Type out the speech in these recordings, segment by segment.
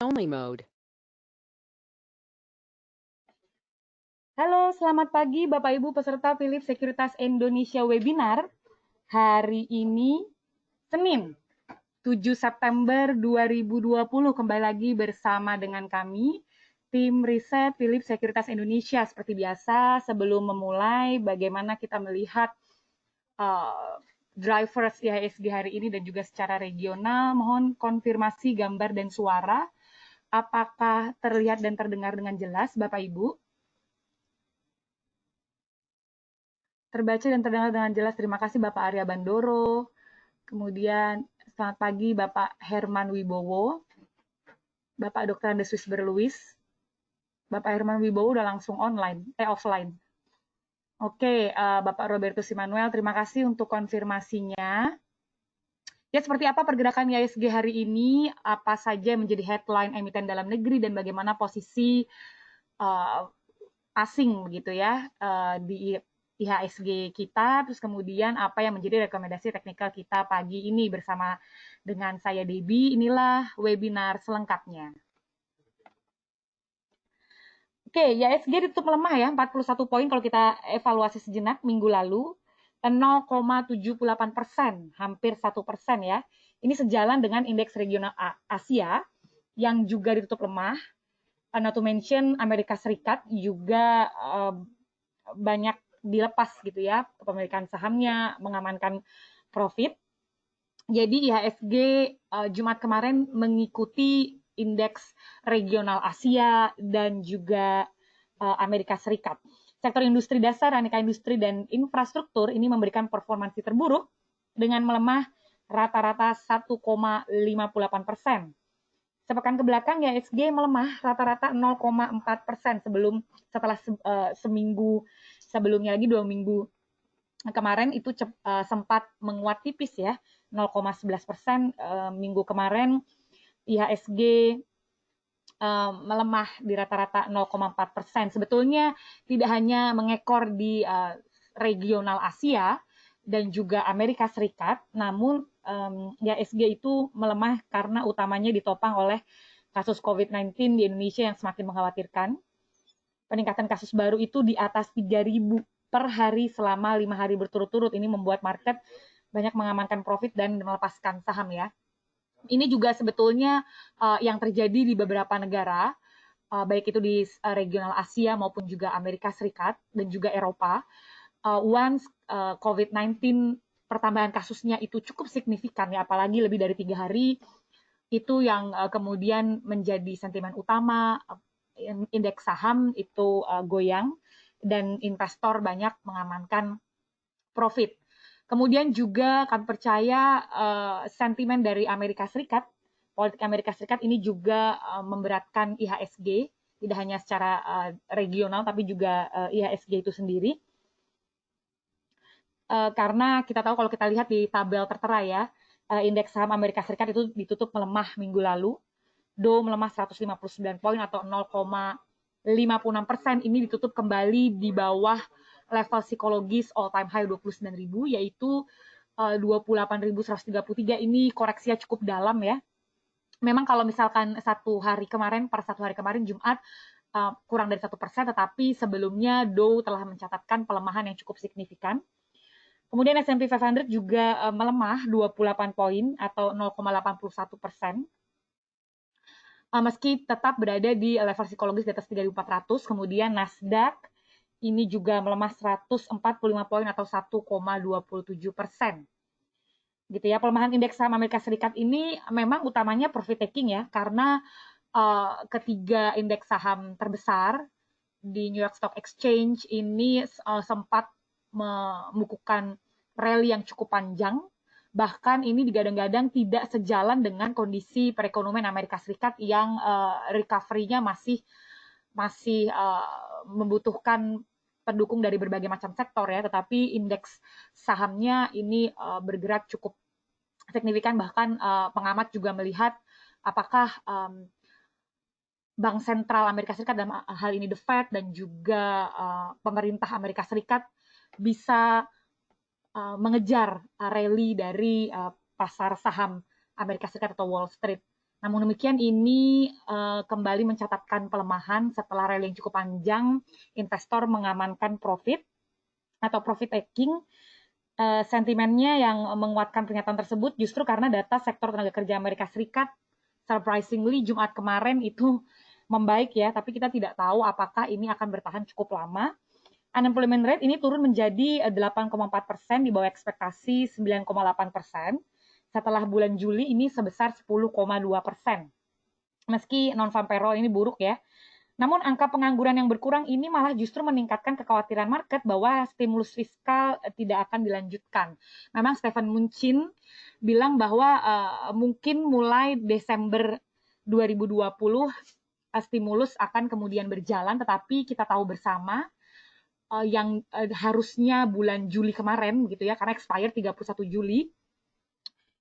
only mode. Halo, selamat pagi Bapak Ibu peserta Philips Sekuritas Indonesia webinar. Hari ini Senin, 7 September 2020, kembali lagi bersama dengan kami, tim riset Philips Sekuritas Indonesia. Seperti biasa, sebelum memulai bagaimana kita melihat drivers IHSG hari ini dan juga secara regional, mohon konfirmasi gambar dan suara. Apakah terlihat dan terdengar dengan jelas, Bapak Ibu? Terbaca dan terdengar dengan jelas. Terima kasih Bapak Arya Bandoro. Kemudian selamat pagi Bapak Herman Wibowo. Bapak Dr. Andes Berluis. Bapak Herman Wibowo udah langsung offline. Oke, Bapak Robertus Immanuel, terima kasih untuk konfirmasinya. Ya, seperti apa pergerakan IHSG hari ini? Apa saja yang menjadi headline emiten dalam negeri dan bagaimana posisi asing begitu ya di IHSG kita, terus kemudian apa yang menjadi rekomendasi teknikal kita pagi ini bersama dengan saya Debbie. Inilah webinar selengkapnya. Oke, IHSG ditutup melemah ya, 41 poin kalau kita evaluasi sejenak minggu lalu, 0,78%, hampir 1% ya. Ini sejalan dengan indeks regional Asia yang juga ditutup lemah. Not to mention Amerika Serikat juga banyak dilepas gitu ya, kepemilikan sahamnya, mengamankan profit. Jadi IHSG Jumat kemarin mengikuti indeks regional Asia dan juga Amerika Serikat. Sektor industri dasar, aneka industri dan infrastruktur ini memberikan performansi terburuk dengan melemah rata-rata 1,58%. Sepekan ke belakang IHSG melemah rata-rata 0,4% setelah seminggu sebelumnya lagi 2 minggu kemarin itu sempat menguat tipis ya 0,11%. Minggu kemarin IHSG melemah di rata-rata 0,4%. Sebetulnya tidak hanya mengekor di regional Asia dan juga Amerika Serikat, namun IHSG itu melemah karena utamanya ditopang oleh kasus COVID-19 di Indonesia yang semakin mengkhawatirkan. Peningkatan kasus baru itu di atas 3.000 per hari selama 5 hari berturut-turut. Ini membuat market banyak mengamankan profit dan melepaskan saham ya. Ini juga sebetulnya yang terjadi di beberapa negara, baik itu di regional Asia maupun juga Amerika Serikat dan juga Eropa. Once COVID-19 pertambahan kasusnya itu cukup signifikan ya, apalagi lebih dari 3 hari, itu yang kemudian menjadi sentimen utama, indeks saham itu goyang dan investor banyak mengamankan profit. Kemudian juga kami percaya sentimen dari Amerika Serikat, politik Amerika Serikat ini juga memberatkan IHSG, tidak hanya secara regional tapi juga IHSG itu sendiri. Karena kita tahu kalau kita lihat di tabel tertera ya, indeks saham Amerika Serikat itu ditutup melemah minggu lalu. Dow melemah 159 poin atau 0,56%. Ini ditutup kembali di bawah level psikologis all time high 29.000 yaitu 28.133. Ini koreksinya cukup dalam ya. Memang kalau misalkan per satu hari kemarin Jumat kurang dari 1%, tetapi sebelumnya Dow telah mencatatkan pelemahan yang cukup signifikan. Kemudian S&P 500 juga melemah 28 poin atau 0,81%. Meski tetap berada di level psikologis di atas 3.400, kemudian Nasdaq ini juga melemah 145 poin atau 1,27%. Gitu ya, pelemahan indeks saham Amerika Serikat ini memang utamanya profit taking ya, karena ketiga indeks saham terbesar di New York Stock Exchange ini sempat membukukan rally yang cukup panjang. Bahkan ini digadang-gadang tidak sejalan dengan kondisi perekonomian Amerika Serikat yang recovery-nya masih membutuhkan pendukung dari berbagai macam sektor ya, tetapi indeks sahamnya ini bergerak cukup signifikan. Bahkan pengamat juga melihat apakah Bank Sentral Amerika Serikat dalam hal ini The Fed dan juga pemerintah Amerika Serikat bisa mengejar rally dari pasar saham Amerika Serikat atau Wall Street Namun demikian ini kembali mencatatkan pelemahan setelah rally yang cukup panjang, investor mengamankan profit atau profit taking. Sentimennya yang menguatkan pernyataan tersebut justru karena data sektor tenaga kerja Amerika Serikat surprisingly Jumat kemarin itu membaik ya, tapi kita tidak tahu apakah ini akan bertahan cukup lama. Unemployment rate ini turun menjadi 8,4% di bawah ekspektasi 9,8%. Setelah bulan Juli ini sebesar 10,2%. Meski non-farm payroll ini buruk ya. Namun angka pengangguran yang berkurang ini malah justru meningkatkan kekhawatiran market bahwa stimulus fiskal tidak akan dilanjutkan. Memang Stephen Mnuchin bilang bahwa mungkin mulai Desember 2020 stimulus akan kemudian berjalan, tetapi kita tahu bersama yang harusnya bulan Juli kemarin gitu ya, karena expire 31 Juli,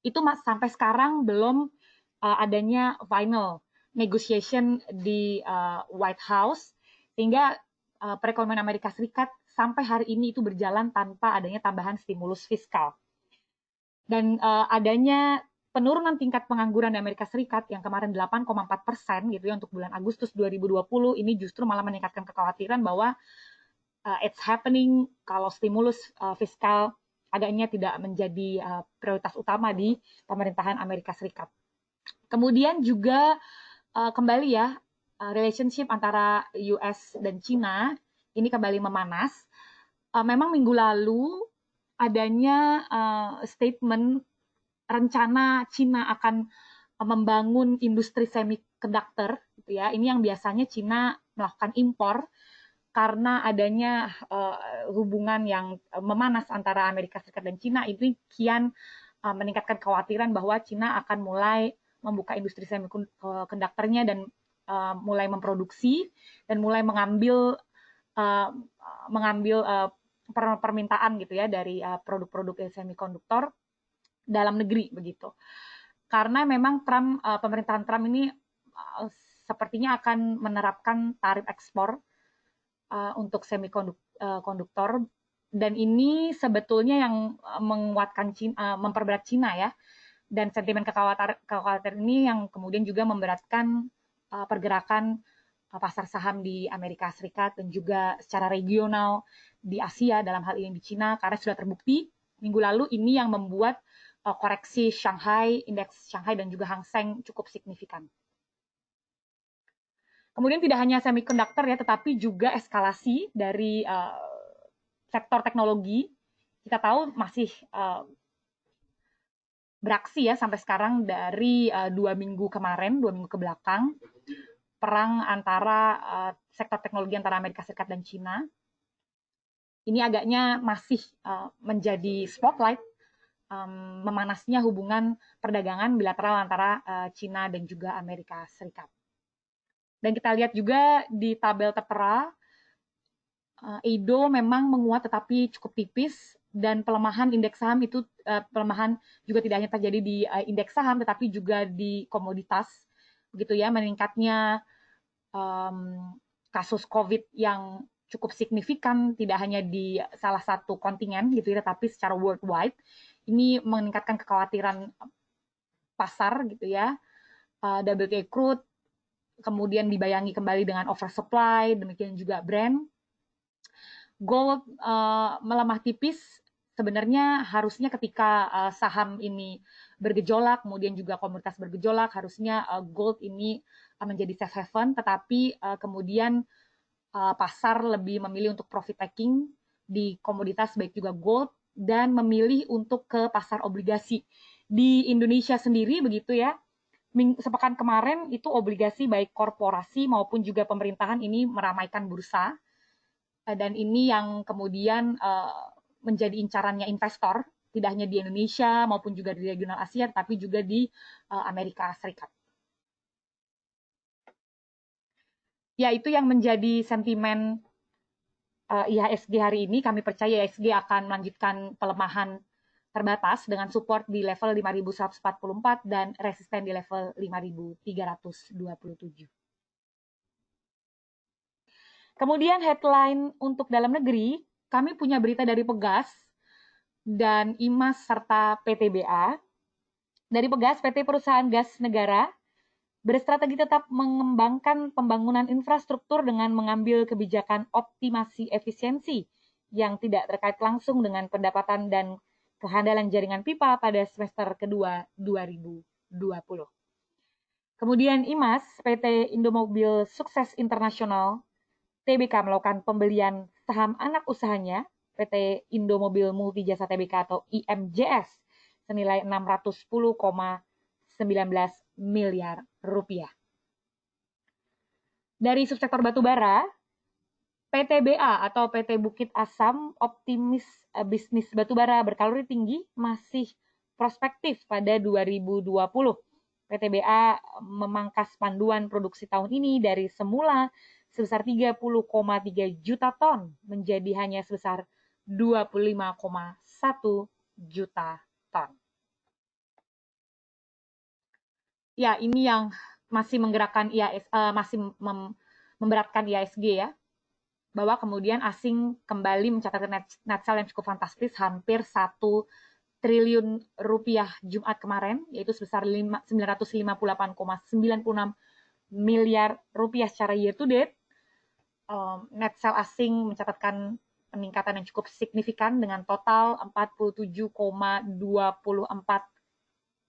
itu sampai sekarang belum adanya final negotiation di White House, sehingga perekonomian Amerika Serikat sampai hari ini itu berjalan tanpa adanya tambahan stimulus fiskal. Dan adanya penurunan tingkat pengangguran di Amerika Serikat yang kemarin 8,4% gitu ya untuk bulan Agustus 2020 ini justru malah meningkatkan kekhawatiran bahwa it's happening kalau stimulus fiskal agaknya tidak menjadi prioritas utama di pemerintahan Amerika Serikat. Kemudian juga kembali ya, relationship antara US dan China ini kembali memanas. Memang minggu lalu adanya statement rencana China akan membangun industri semiconductor gitu ya. Ini yang biasanya China melakukan impor karena adanya hubungan yang memanas antara Amerika Serikat dan China, ini kian meningkatkan kekhawatiran bahwa China akan mulai membuka industri semikonduktornya dan mulai memproduksi dan mulai mengambil permintaan gitu ya dari produk-produk semikonduktor dalam negeri begitu. Karena memang pemerintahan Trump ini sepertinya akan menerapkan tarif ekspor untuk semikonduktor, dan ini sebetulnya yang menguatkan China, memperberat China ya, dan sentimen kekhawatiran ini yang kemudian juga memberatkan pergerakan pasar saham di Amerika Serikat dan juga secara regional di Asia, dalam hal ini di China, karena sudah terbukti minggu lalu ini yang membuat koreksi Shanghai, indeks Shanghai dan juga Hang Seng cukup signifikan. Kemudian tidak hanya semiconductor ya, tetapi juga eskalasi dari sektor teknologi. Kita tahu masih beraksi ya sampai sekarang dari 2 minggu kemarin, 2 minggu ke belakang, perang antara sektor teknologi antara Amerika Serikat dan China. Ini agaknya masih menjadi spotlight memanasnya hubungan perdagangan bilateral antara China dan juga Amerika Serikat. Dan kita lihat juga di tabel tertera, Edo memang menguat tetapi cukup tipis, dan pelemahan indeks saham itu pelemahan juga tidak hanya terjadi di indeks saham tetapi juga di komoditas, begitu ya, meningkatnya kasus COVID yang cukup signifikan tidak hanya di salah satu kontinen gitu ya, tetapi secara worldwide. Ini meningkatkan kekhawatiran pasar gitu ya. WTI crude kemudian dibayangi kembali dengan oversupply, demikian juga Brent. Gold melemah tipis, sebenarnya harusnya ketika saham ini bergejolak, kemudian juga komoditas bergejolak, harusnya gold ini menjadi safe haven, tetapi kemudian pasar lebih memilih untuk profit taking di komoditas baik juga gold, dan memilih untuk ke pasar obligasi. Di Indonesia sendiri begitu ya, sepekan kemarin itu obligasi baik korporasi maupun juga pemerintahan ini meramaikan bursa, dan ini yang kemudian menjadi incarannya investor, tidak hanya di Indonesia maupun juga di regional Asia, tapi juga di Amerika Serikat. Ya, itu yang menjadi sentimen IHSG hari ini. Kami percaya IHSG akan melanjutkan pelemahan terbatas dengan support di level 5.144 dan resisten di level 5.327. Kemudian headline untuk dalam negeri, kami punya berita dari Pegas dan IMAS serta PTBA. Dari Pegas, PT Perusahaan Gas Negara, Berstrategi tetap mengembangkan pembangunan infrastruktur dengan mengambil kebijakan optimasi efisiensi yang tidak terkait langsung dengan pendapatan dan kehandalan jaringan pipa pada semester kedua 2020. Kemudian IMAS, PT Indomobil Sukses Internasional, TBK melakukan pembelian saham anak usahanya, PT Indomobil Multijasa Tbk atau IMJS, senilai 610,19 miliar rupiah. Dari subsektor batubara, PTBA atau PT Bukit Asam optimis bisnis batubara berkalori tinggi masih prospektif pada 2020. PTBA memangkas panduan produksi tahun ini dari semula sebesar 30,3 juta ton menjadi hanya sebesar 25,1 juta ton. Ya, ini yang masih menggerakkan memberatkan IHSG ya, bahwa kemudian asing kembali mencatatkan net sale yang cukup fantastis, hampir 1 triliun rupiah Jumat kemarin, yaitu sebesar 958,96 miliar rupiah secara year to date. Net sale asing mencatatkan peningkatan yang cukup signifikan dengan total 47,24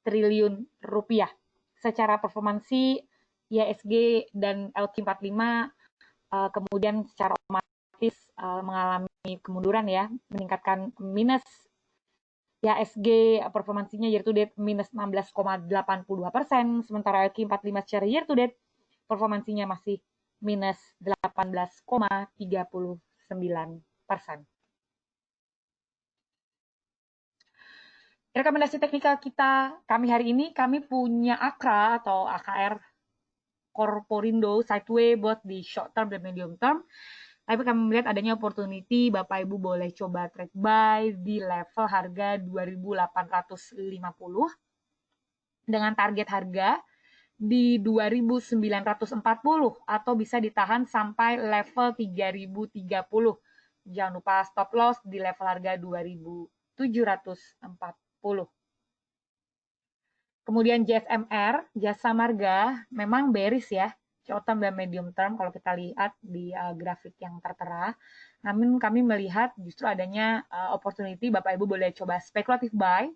triliun rupiah. Secara performansi IHSG dan LQ45 kemudian secara otomatis mengalami kemunduran ya, meningkatkan minus IHSG performansinya year to date minus 16,82%, sementara LQ45 secara year to date performansinya masih minus 18,39%. Rekomendasi teknikal kami hari ini, kami punya AKRA atau AKR Corporindo sideway both di short term dan medium term. Tapi kami melihat adanya opportunity, Bapak Ibu boleh coba trade buy di level harga 2.850 dengan target harga di 2.940 atau bisa ditahan sampai level 3.030. Jangan lupa stop loss di level harga 2.740. Kemudian JSMR, Jasa Marga, memang bearish ya, short term dan medium term kalau kita lihat di grafik yang tertera. Namun kami melihat justru adanya opportunity, Bapak Ibu boleh coba speculative buy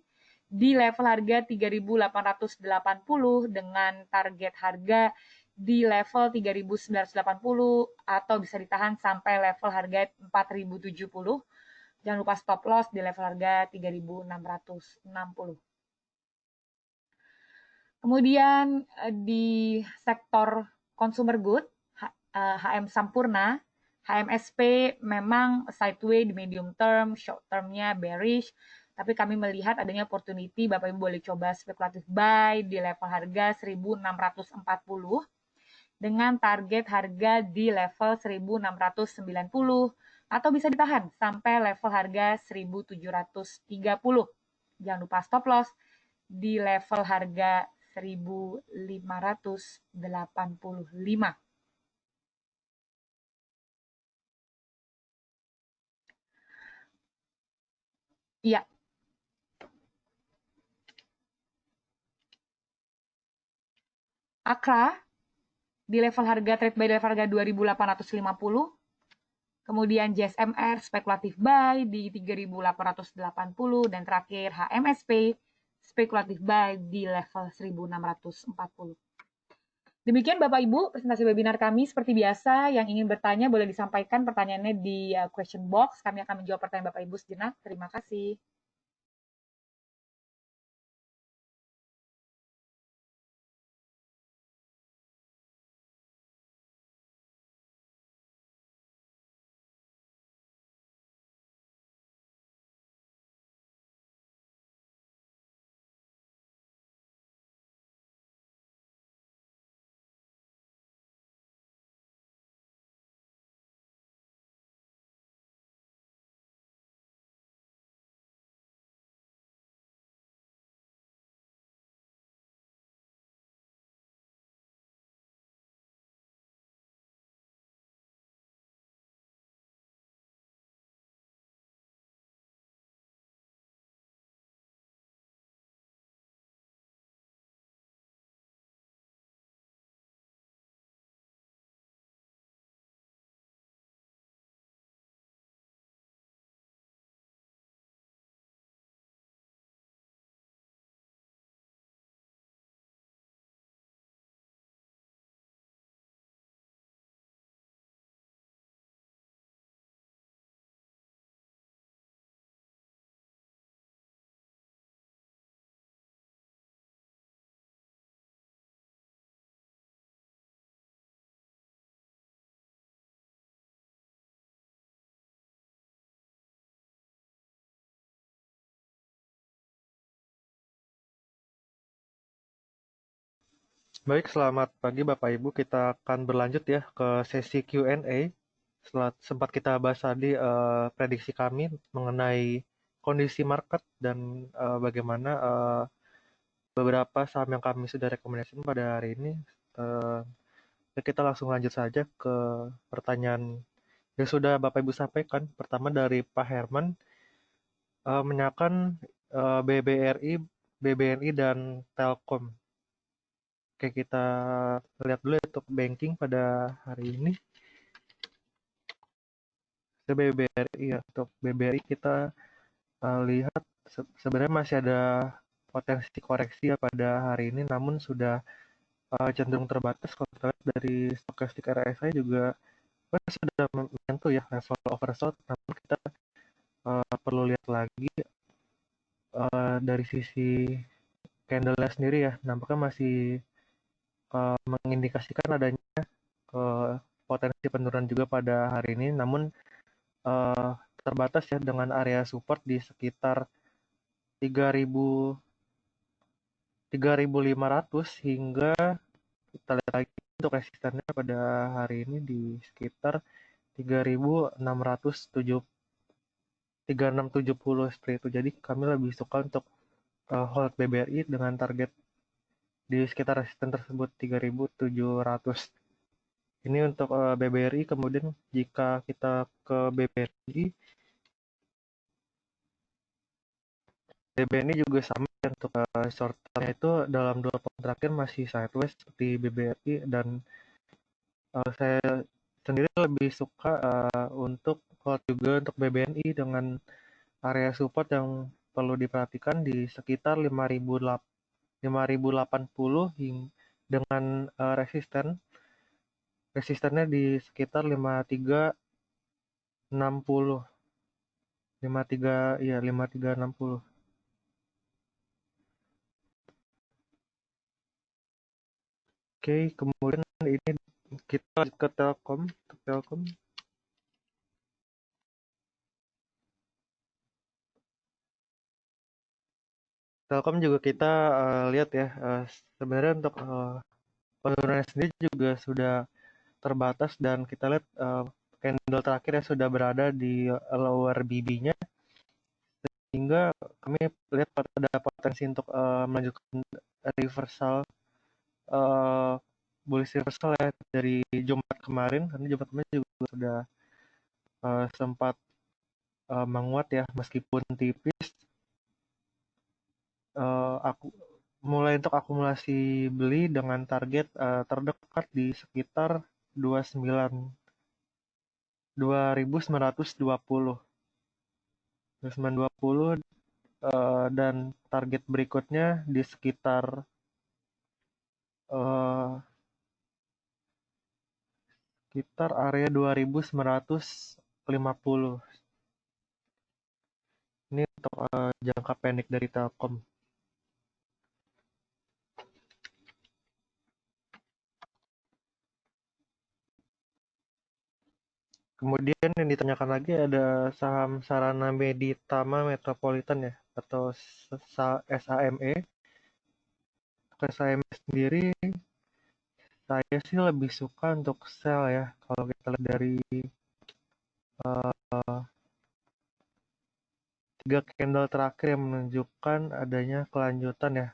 di level harga 3.880 dengan target harga di level 3.980 atau bisa ditahan sampai level harga 4.070. Jangan lupa stop loss di level harga 3.660. Kemudian di sektor consumer good, HM Sampurna, HMSP memang sideway di medium term, short termnya bearish, tapi kami melihat adanya opportunity, Bapak Ibu boleh coba spekulatif buy di level harga 1.640 dengan target harga di level 1.690 atau bisa ditahan sampai level harga 1.730. Jangan lupa stop loss di level harga 1.585. Iya. AKRA di level harga trade buy di level harga 2.850. Kemudian JSMR spekulatif buy di 3.880 dan terakhir HMSP spekulatif buy di level 1.640. Demikian Bapak Ibu presentasi webinar kami. Seperti biasa, yang ingin bertanya boleh disampaikan pertanyaannya di question box. Kami akan menjawab pertanyaan Bapak Ibu sejenak. Terima kasih. Baik, selamat pagi Bapak Ibu. Kita akan berlanjut ya ke sesi Q&A. Setelah sempat kita bahas tadi prediksi kami mengenai kondisi market dan bagaimana beberapa saham yang kami sudah rekomendasikan pada hari ini. Eh, kita langsung lanjut saja ke pertanyaan yang sudah Bapak Ibu sampaikan. Pertama dari Pak Herman, menanyakan BBRI, BBNI, dan Telkom. Oke, kita lihat dulu ya untuk banking pada hari ini. BBRI ya, untuk BBRI kita lihat sebenarnya masih ada potensi koreksi ya pada hari ini, namun sudah cenderung terbatas. Kalau kita lihat dari stokastik RSI juga sudah menyentuh ya level oversold, namun kita perlu lihat lagi dari sisi candle sendiri ya, nampaknya masih mengindikasikan adanya potensi penurunan juga pada hari ini, namun eh, terbatas ya dengan area support di sekitar 3000 3.500 hingga kita lihat lagi untuk resistennya pada hari ini di sekitar 3670 seperti itu. Jadi kami lebih suka untuk hold BBRI dengan target di sekitar resisten tersebut 3.700. Ini untuk BBRI. Kemudian jika kita ke BBRI, BBNI juga sama ya, untuk short term itu dalam 2 pekan terakhir masih sideways seperti BBRI, dan saya sendiri lebih suka untuk hold juga untuk BBNI dengan area support yang perlu diperhatikan di sekitar 5.080 dengan resistennya di sekitar 5360. 53, ya, 5360. Oke, kemudian ini kita lanjut ke Telkom. Untuk Telkom, juga kita lihat ya, sebenarnya untuk penurunannya sendiri juga sudah terbatas, dan kita lihat candle terakhir yang sudah berada di lower BB-nya, sehingga kami lihat ada potensi untuk melanjutkan reversal, uh, bullish reversal ya dari Jumat kemarin, karena Jumat kemarin juga sudah sempat menguat ya meskipun tipis. Aku mulai untuk akumulasi beli dengan target terdekat di sekitar 29 2920 2920, dan target berikutnya di sekitar eh, area 2950. Ini untuk jangka pendek dari Telkom. Kemudian yang ditanyakan lagi ada saham Sarana Meditama Metropolitan ya, atau SAME. SAME sendiri saya sih lebih suka untuk sell ya. Kalau kita lihat dari uh, 3 candle terakhir yang menunjukkan adanya kelanjutan ya,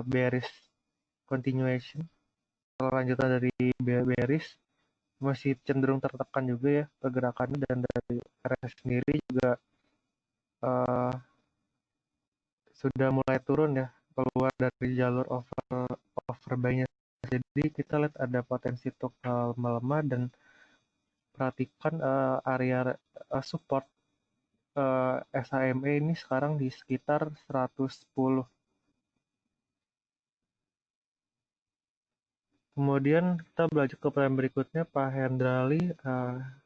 bearish continuation, lanjutan dari bearish, masih cenderung tertekan juga ya pergerakannya, dan dari RS sendiri juga uh, sudah mulai turun ya, keluar dari jalur overbuynya. Jadi kita lihat ada potensi untuk melemah, dan perhatikan area support SAME ini sekarang di sekitar 110. Kemudian kita belajar ke plan berikutnya, Pak Hendrali.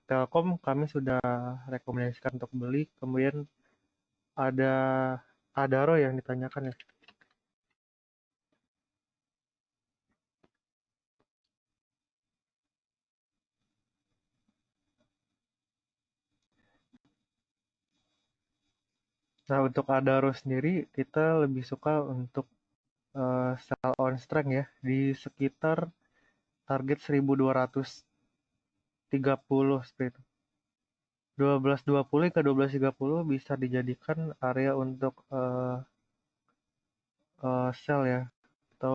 Telkom kami sudah rekomendasikan untuk beli. Kemudian ada Adaro yang ditanyakan ya. Nah, untuk Adaro sendiri kita lebih suka untuk sell on strength ya di sekitar target 1230 seperti itu. 1220 ke 1230 bisa dijadikan area untuk sell ya atau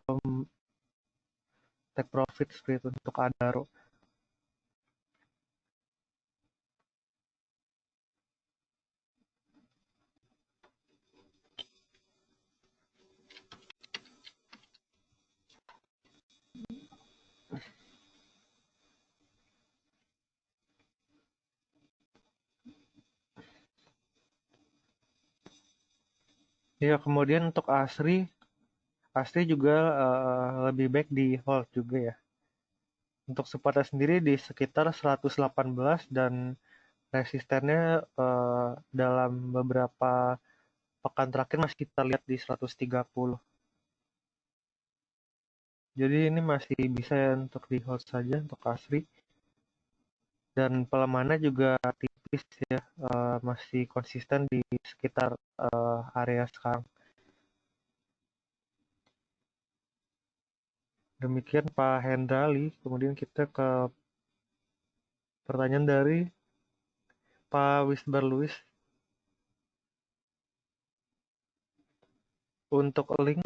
take profit seperti itu untuk Adaro. Ya, kemudian untuk Asri juga lebih baik di hold juga ya. Untuk supportnya sendiri di sekitar 118 dan resistennya dalam beberapa pekan terakhir masih kita lihat di 130. Jadi ini masih bisa ya untuk di hold saja untuk Asri. Dan pelemahannya juga tipis ya, masih konsisten di sekitar area sekarang. Demikian Pak Hendrali. Kemudian kita ke pertanyaan dari Pak Wisbar Luis. Untuk link,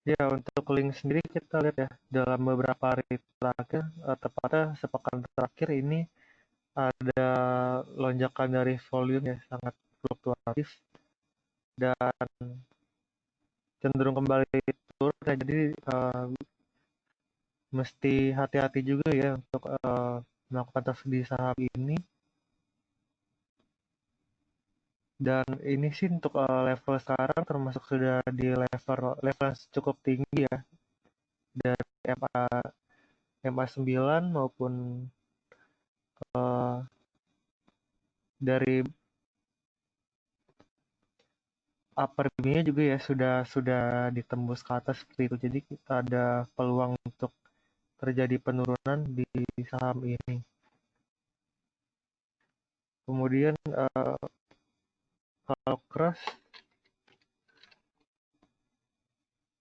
ya untuk link sendiri kita lihat ya dalam beberapa hari terakhir, tepatnya sepekan terakhir ini ada lonjakan dari volume ya sangat fluktuatif dan cenderung kembali turun ya. Jadi mesti hati-hati juga ya untuk melakukan trade di saham ini. Dan ini sih untuk level sekarang termasuk sudah di level yang cukup tinggi ya dari MA9 maupun eh, dari upper nya juga ya sudah ditembus ke atas seperti itu. Jadi kita ada peluang untuk terjadi penurunan di saham ini. Kemudian kalau keras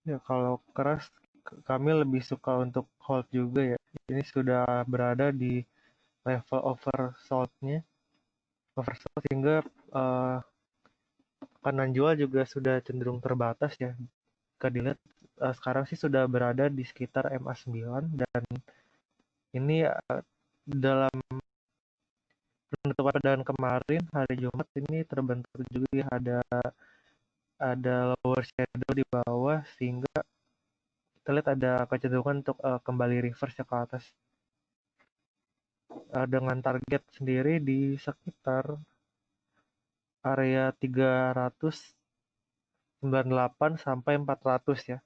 ya kalau keras kami lebih suka untuk hold juga ya. Ini sudah berada di level oversold sehingga eh, tekanan jual juga sudah cenderung terbatas ya. Jika dilihat sekarang sih sudah berada di sekitar MA9 dan ini dalam penutupan perdagangan kemarin hari Jumat ini terbentuk juga ya ada lower shadow di bawah sehingga kita lihat ada kecenderungan untuk kembali reverse ya ke atas dengan target sendiri di sekitar area 398 sampai 400 ya.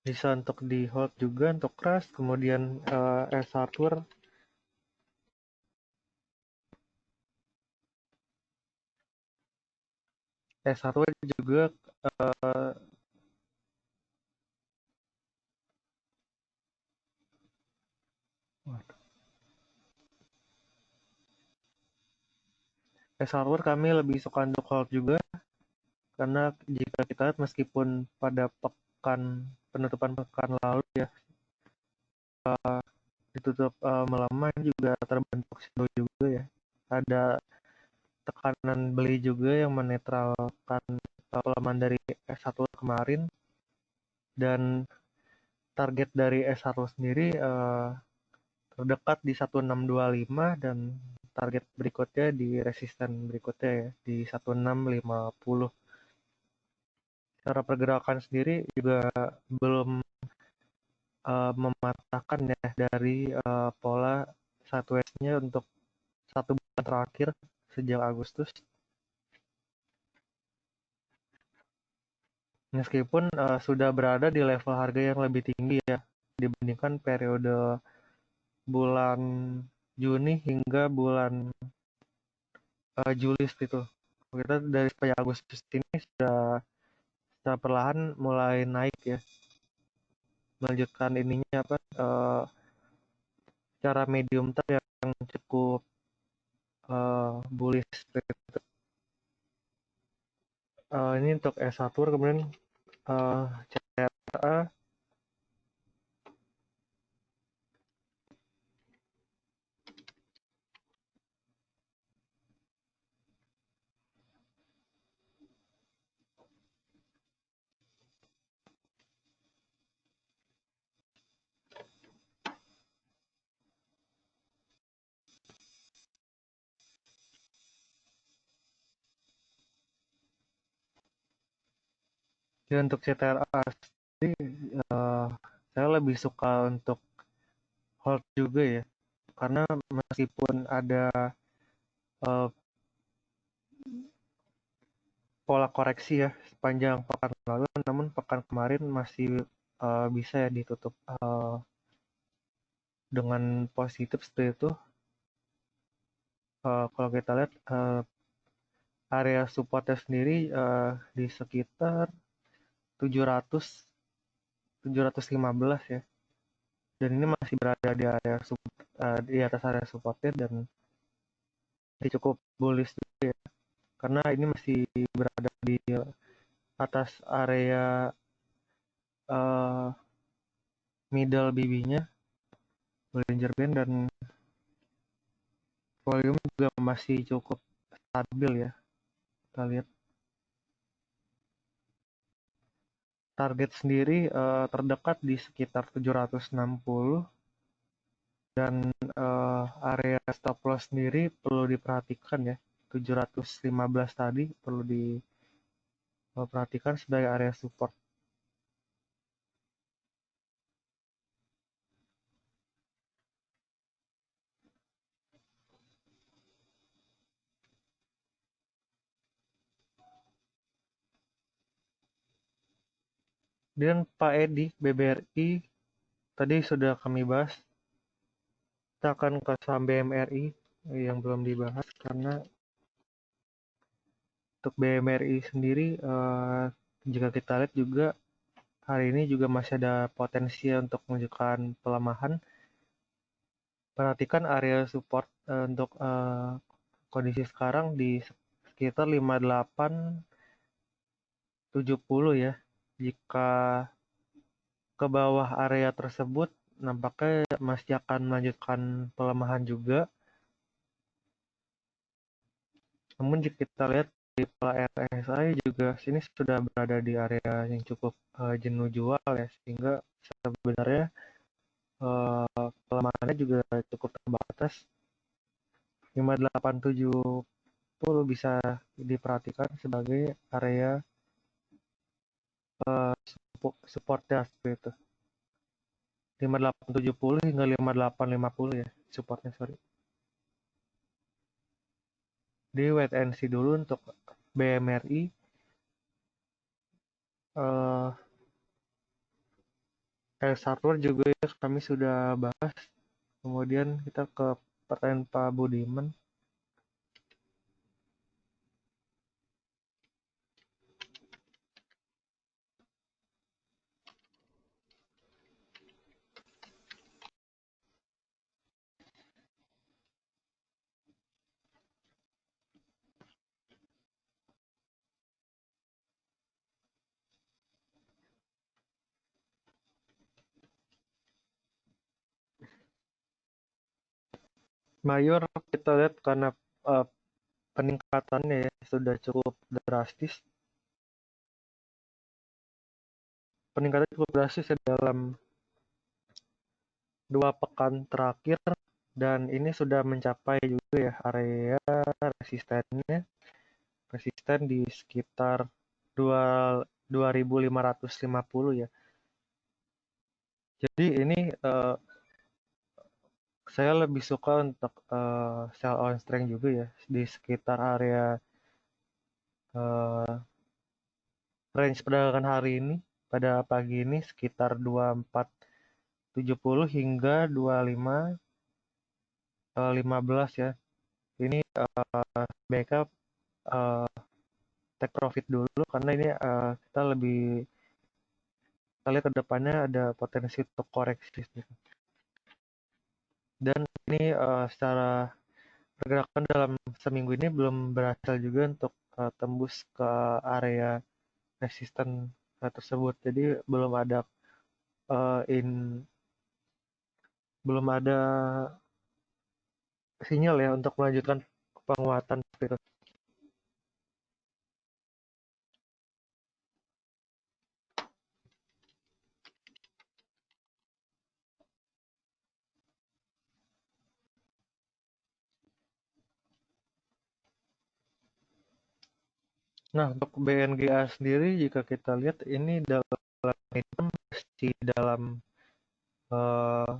Bisa untuk di hold juga untuk crash, kemudian S-hardware juga uh, S-hardware kami lebih suka untuk hold juga karena jika kita lihat meskipun pada penutupan pekan lalu ya ditutup melemah juga terbentuk shadow juga ya. Ada tekanan beli juga yang menetralkan pelemahan dari S1 kemarin dan target dari S1 sendiri terdekat di 1625 dan target berikutnya di resisten berikutnya ya di 1650. Cara pergerakan sendiri juga belum mematahkan ya dari pola sideways-nya untuk 1 bulan terakhir sejak Agustus. Meskipun sudah berada di level harga yang lebih tinggi ya dibandingkan periode bulan Juni hingga bulan Juli itu. Kita dari sejak Agustus ini sudah perlahan mulai naik ya. melanjutkan ininya apa cara medium term yang cukup bullish seperti itu. Ini untuk S1 kemudian CRA ya, untuk CTRA sendiri saya lebih suka untuk hold juga ya, karena meskipun ada uh, pola koreksi ya sepanjang pekan lalu, namun pekan kemarin masih bisa ya ditutup dengan positif seperti itu. Kalau kita lihat area supportnya sendiri di sekitar 700 715 ya, dan ini masih berada di area di atas area supportnya dan masih cukup bullish juga ya, karena ini masih berada di atas area uh, middle BB-nya Bollinger Band, dan volume juga masih cukup stabil ya. Kita lihat target sendiri terdekat di sekitar 760, dan area stop loss sendiri perlu diperhatikan ya, 715 tadi perlu diperhatikan sebagai area support. Dan Pak Edi, BBRI tadi sudah kami bahas. Kita akan ke saham BMRI yang belum dibahas, karena untuk BMRI sendiri jika kita lihat juga hari ini juga masih ada potensi untuk menunjukkan pelemahan. Perhatikan area support untuk kondisi sekarang di sekitar 5870 ya. Jika ke bawah area tersebut nampaknya masih akan melanjutkan pelemahan juga. Namun jika kita lihat di pola RSI juga sini sudah berada di area yang cukup jenuh jual ya, sehingga sebenarnya pelemahannya juga cukup terbatas. 5870 bisa diperhatikan sebagai area supportnya seperti itu. 5870 hingga 5850 ya supportnya, sorry. Di wait and see dulu untuk BMRI. Hardware juga ya, kami sudah bahas. Kemudian kita ke pertanyaan Pak Budiman. Mayor kita lihat karena peningkatannya ya sudah cukup drastis. Peningkatan cukup drastis ya dalam 2 pekan terakhir, dan ini sudah mencapai juga ya area resistennya. Resisten di sekitar 2550 ya. Jadi ini saya lebih suka untuk sell on strength juga ya di sekitar area range perdagangan hari ini pada pagi ini sekitar 2470 hingga 2515 ya. Ini backup take profit dulu, karena ini kita lebih kita lihat ke depannya ada potensi untuk koreksi gitu. Dan ini secara pergerakan dalam seminggu ini belum berhasil juga untuk tembus ke area resisten tersebut. Jadi eh, in belum ada sinyal ya untuk melanjutkan penguatan seperti itu. Nah, untuk BNGA sendiri jika kita lihat ini dalam masih dalam eh,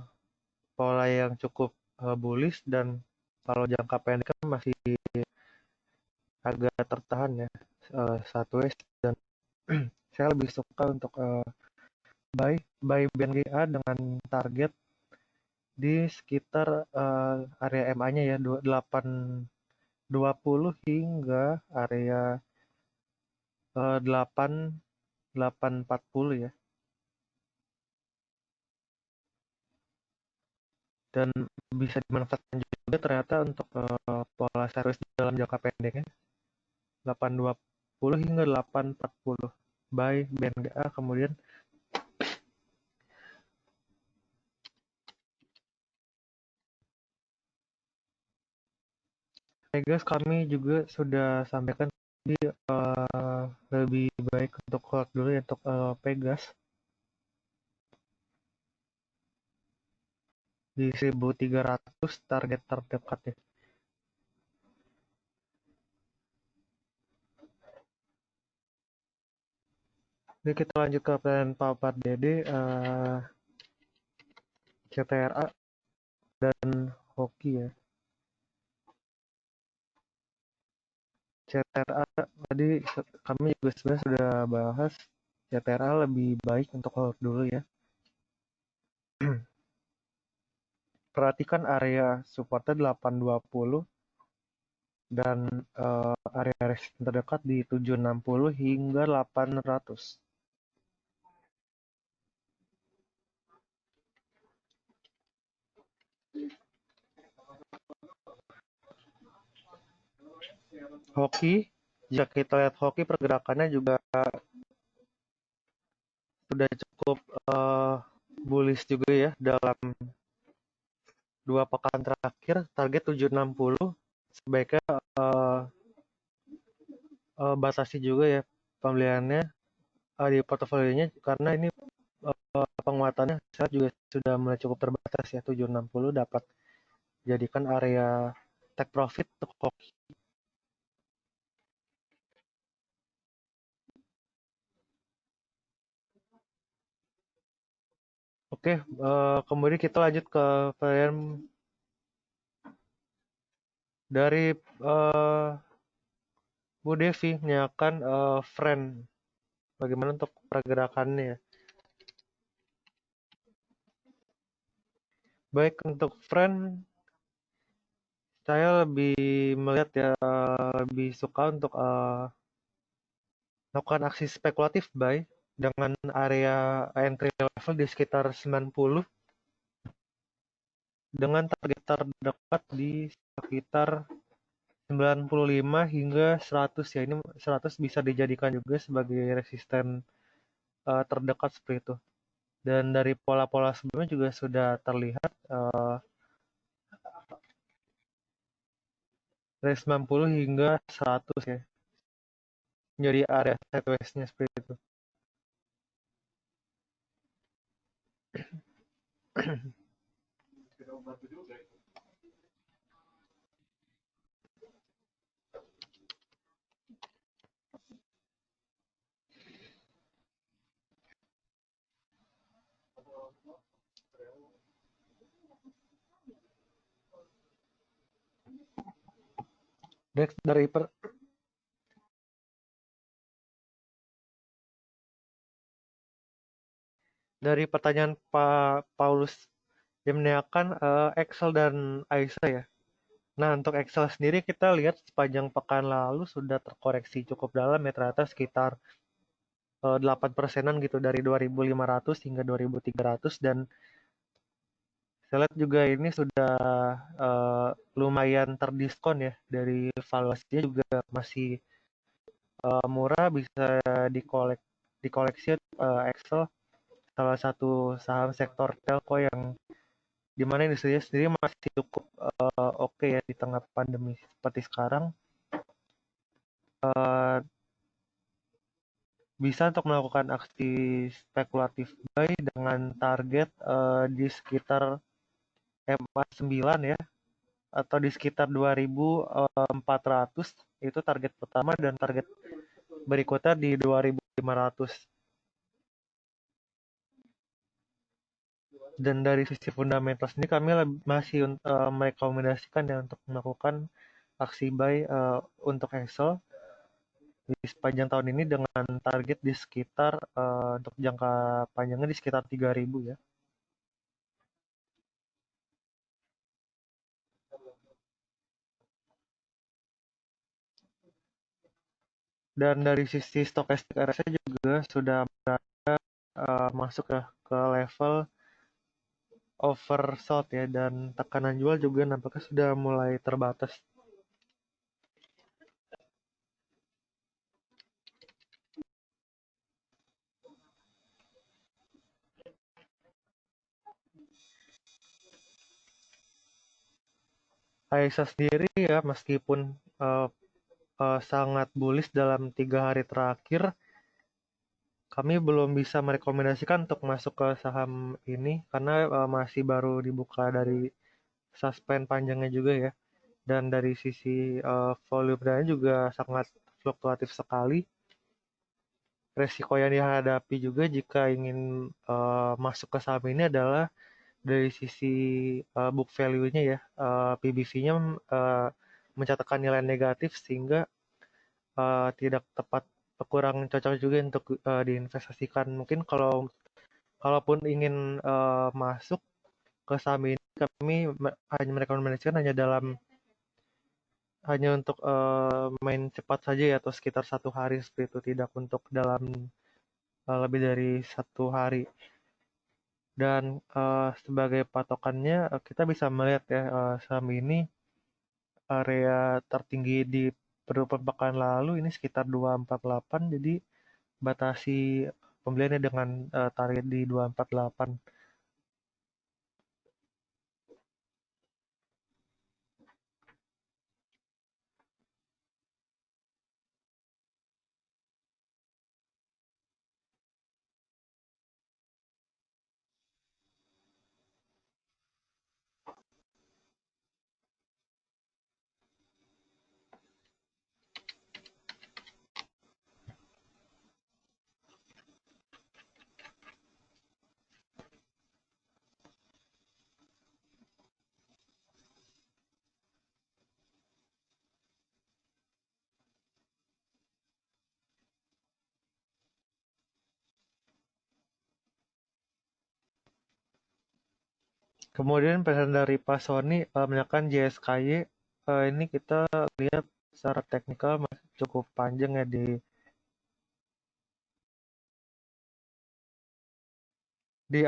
pola yang cukup bullish dan kalau jangka pendek kan masih agak tertahan ya sideways dan saya lebih suka untuk buy BNGA dengan target di sekitar area MA-nya ya 820 hingga area 840 ya. Dan bisa dimanfaatkan juga ternyata untuk pola service dalam jangka pendeknya 820 hingga 840 buy BNGA. Kemudian Pegas kami juga sudah sampaikan di lebih baik untuk hold dulu ya untuk Pegas di 1300 target terdekat ya. Jadi kita lanjut ke plan Pak Dede, CTRA dan hoki ya. CTRA tadi kami juga sebenarnya sudah bahas CTRA lebih baik untuk hold dulu ya. Perhatikan area supportnya 820 dan area resisten terdekat di 760 hingga 800. Hoki, jika kita lihat hoki pergerakannya juga sudah cukup bullish juga ya dalam 2 pekan terakhir. Target 760 sebaiknya batasi juga ya pembeliannya di portofolionya karena ini penguatannya saya juga sudah mulai cukup terbatas ya. 760 dapat jadikan area take profit untuk hoki. Oke, kemudian kita lanjut ke varian dari Bu Devi menanyakan friend bagaimana untuk pergerakannya ya. Baik untuk friend saya lebih melihat ya lebih suka untuk melakukan aksi spekulatif buy dengan area entry level di sekitar 90 dengan target terdekat di sekitar 95 hingga 100 ya. Ini 100 bisa dijadikan juga sebagai resisten terdekat seperti itu. Dan dari pola-pola sebelumnya juga sudah terlihat dari 90 hingga 100 ya. Menjadi area sideways-nya seperti itu. Next dari pertanyaan Pak Paulus yang menanyakan Excel dan Aisyah ya. Nah, untuk Excel sendiri kita lihat sepanjang pekan lalu sudah terkoreksi cukup dalam ya ternyata sekitar 8%-an gitu dari 2.500 hingga 2.300, dan saya lihat juga ini sudah lumayan terdiskon ya, dari valuasinya juga masih murah, bisa dikoleksi Excel, salah satu saham sektor telco yang dimana industrinya sendiri masih cukup oke ya di tengah pandemi seperti sekarang. Eh, Bisa untuk melakukan aksi spekulatif buy dengan target di sekitar MA9 ya, atau di sekitar 2.400, itu target pertama, dan target berikutnya di 2.500. Dan dari sisi fundamental sendiri kami masih merekomendasikan ya untuk melakukan aksi buy untuk Excel di sepanjang tahun ini dengan target di sekitar untuk jangka panjangnya di sekitar 3.000 ya. Dan dari sisi stokastik RSI juga sudah masuk ya ke level oversold ya, dan tekanan jual juga nampaknya sudah mulai terbatas. AISA sendiri ya, meskipun sangat bullish dalam 3 hari terakhir, kami belum bisa merekomendasikan untuk masuk ke saham ini karena masih baru dibuka dari suspend panjangnya juga ya. Dan dari sisi volume dananya juga sangat fluktuatif sekali. Resiko yang dihadapi juga jika ingin masuk ke saham ini adalah dari sisi book value-nya ya, PBV-nya mencatatkan nilai negatif sehingga tidak tepat, kurang cocok juga untuk diinvestasikan. Mungkin kalaupun ingin masuk ke saham ini, kami hanya merekomendasikan hanya untuk main cepat saja ya, atau sekitar 1 hari seperti itu, tidak untuk dalam lebih dari 1 hari. Dan sebagai patokannya kita bisa melihat ya, saham ini area tertinggi di penutupan pekan lalu ini sekitar 248, jadi batasi pembeliannya dengan target di 248. Kemudian presentasi dari Pak Sony menyatakan JSKY, ini kita lihat secara teknikal masih cukup panjang ya di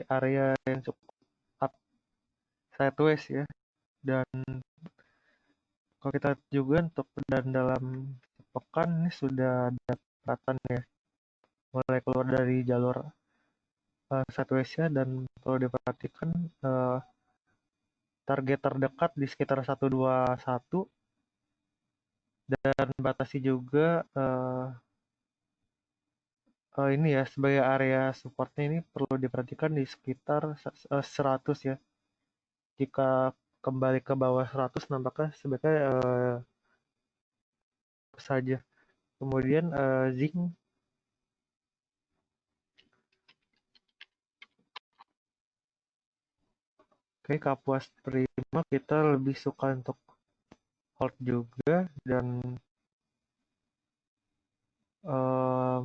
area yang cukup up sideways ya. Dan kalau kita lihat juga untuk dan dalam pekan ini sudah ada peratan ya, mulai keluar dari jalur sideways ya, dan perlu diperhatikan target terdekat di sekitar 121, dan batasi juga ini ya sebagai area supportnya, ini perlu diperhatikan di sekitar 100 ya. Jika kembali ke bawah 100 nampaknya sebaiknya saja. Kemudian zinc, oke, Kapuas Prima kita lebih suka untuk hold juga, dan em,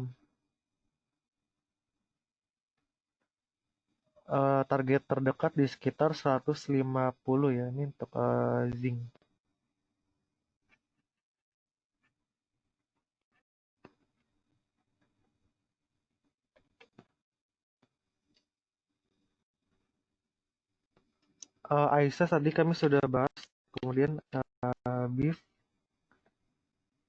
target terdekat di sekitar 150 ya, ini untuk zinc. Aisyah tadi kami sudah bahas, kemudian BIF,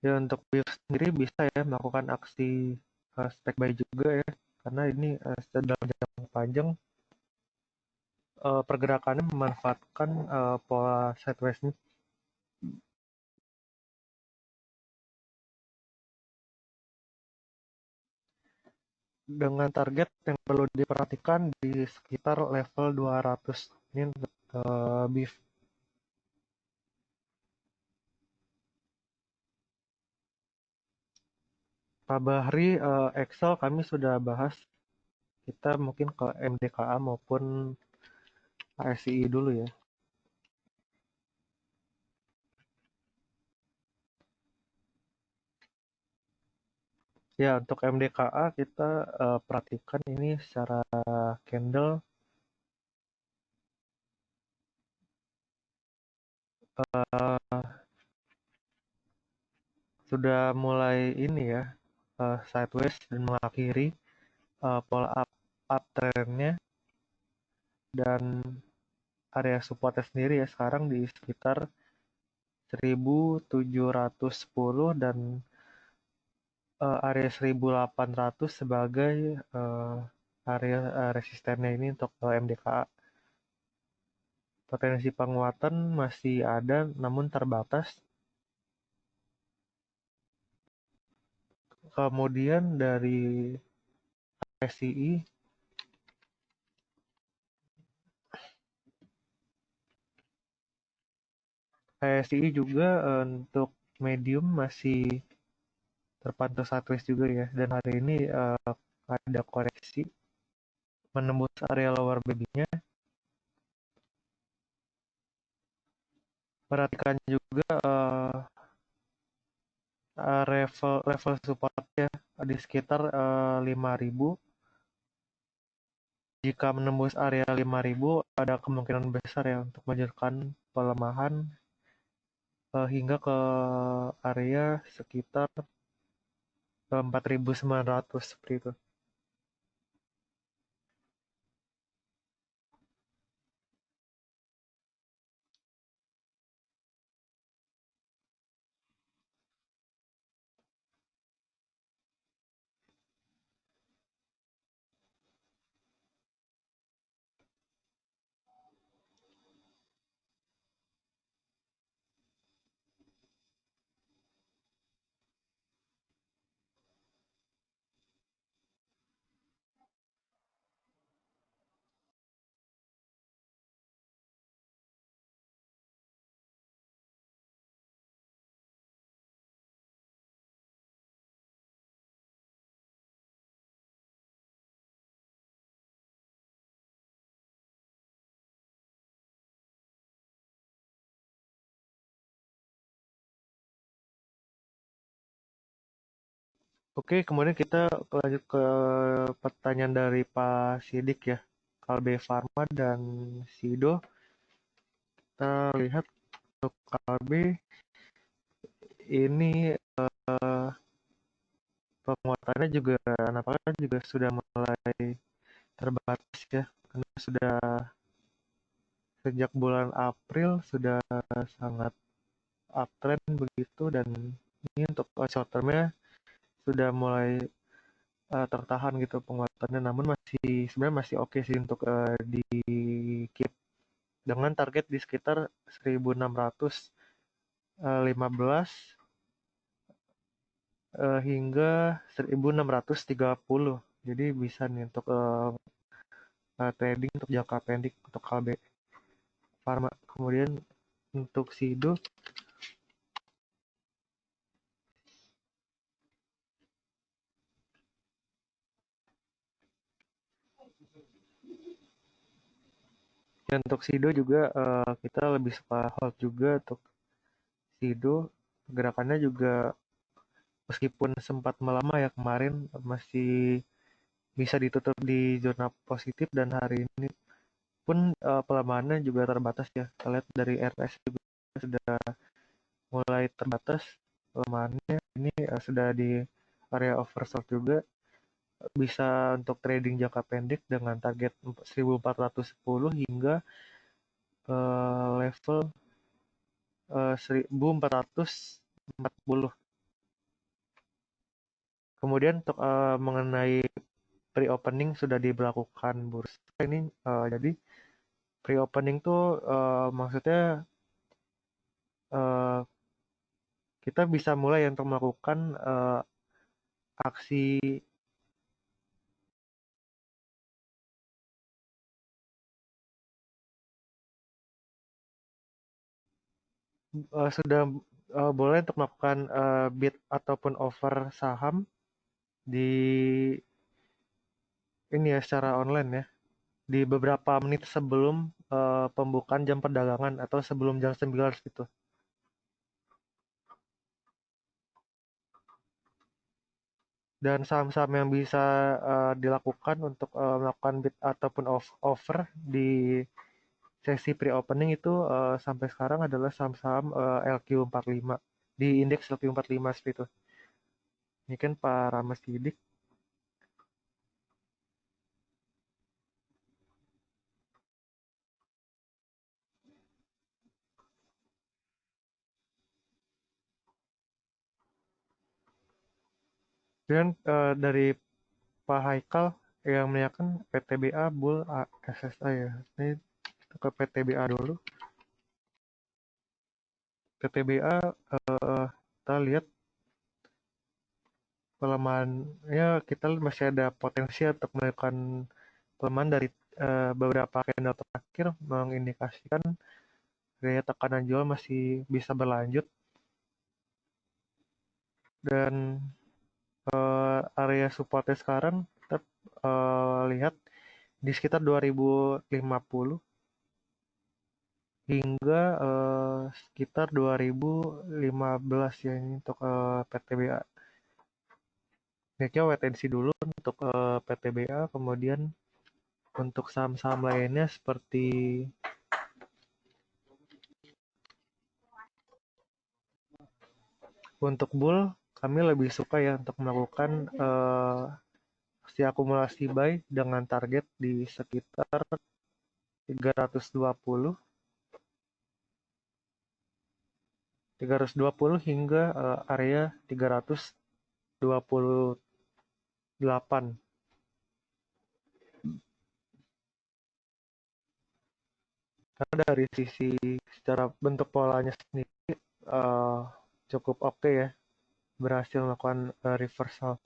ya untuk BIF sendiri bisa ya melakukan aksi spek buy juga ya, karena ini dalam jangka panjang pergerakannya memanfaatkan pola sideways ini. Dengan target yang perlu diperhatikan di sekitar level 200 ini untuk BIF. Pak Bahri, Excel kami sudah bahas, kita mungkin ke MDKA maupun ASI dulu ya. Ya, untuk MDKA kita perhatikan ini secara candle sudah mulai ini ya, sideways dan mengakhiri pola uptrendnya, dan area supportnya sendiri ya sekarang di sekitar 1710 dan area 1800 sebagai area resistennya ini untuk MDKA. Potensi penguatan masih ada namun terbatas. Kemudian dari SCI juga untuk medium masih terpantau sideways juga ya, dan hari ini ada koreksi menembus area lower BB-nya. Perhatikan juga level supportnya di sekitar 5.000. Jika menembus area 5.000 ada kemungkinan besar ya untuk melanjutkan pelemahan hingga ke area sekitar 4.900 seperti itu. Oke, kemudian kita lanjut ke pertanyaan dari Pak Sidik ya. Kalbe Farma dan Sido, kita lihat untuk Kalbe ini penguatannya juga nampaknya juga sudah mulai terbatas ya, karena sudah sejak bulan April sudah sangat uptrend begitu, dan ini untuk short termnya sudah mulai tertahan gitu penguatannya, namun sebenarnya masih oke sih untuk di keep dengan target di sekitar 1615 hingga 1630. Jadi bisa nih untuk trading untuk jangka pendek untuk KB Pharma. Kemudian untuk Sido, dan untuk Sido juga kita lebih suka hold juga untuk Sido. Gerakannya juga meskipun sempat melemah ya kemarin, masih bisa ditutup di zona positif, dan hari ini pun pelemahannya juga terbatas ya. Kita lihat dari RS juga sudah mulai terbatas pelemahannya. Ini sudah di area oversold juga. Bisa untuk trading jangka pendek dengan target 1410 hingga level 1440. Kemudian untuk mengenai pre-opening sudah diberlakukan bursa ini, jadi pre-opening tuh maksudnya eh, kita bisa mulai untuk melakukan aksi sudah boleh untuk melakukan bid ataupun offer saham di ini ya secara online ya di beberapa menit sebelum pembukaan jam perdagangan atau sebelum jam 9 gitu. Dan saham-saham yang bisa dilakukan untuk melakukan bid ataupun offer di sesi pre-opening itu sampai sekarang adalah saham-saham LQ45 di indeks LQ45 seperti itu. Ini kan Pak Ramas Sidik. Dan dari Pak Haikal yang menanyakan PTBA, Bull, SSA ya. Ini kita ke PTBA dulu. PTBA kita lihat pelemahannya, kita masih ada potensi untuk melakukan pelemahan dari beberapa candle terakhir mengindikasikan gaya tekanan jual masih bisa berlanjut dan area supportnya sekarang kita lihat di sekitar 2050 hingga sekitar 2015 ya ini untuk PTBA. Kayaknya wait and see dulu untuk PTBA, kemudian untuk saham-saham lainnya seperti untuk bull kami lebih suka ya untuk melakukan aksi akumulasi buy dengan target di sekitar 320 hingga area 328. Karena dari sisi secara bentuk polanya sendiri cukup oke ya, berhasil melakukan reversal.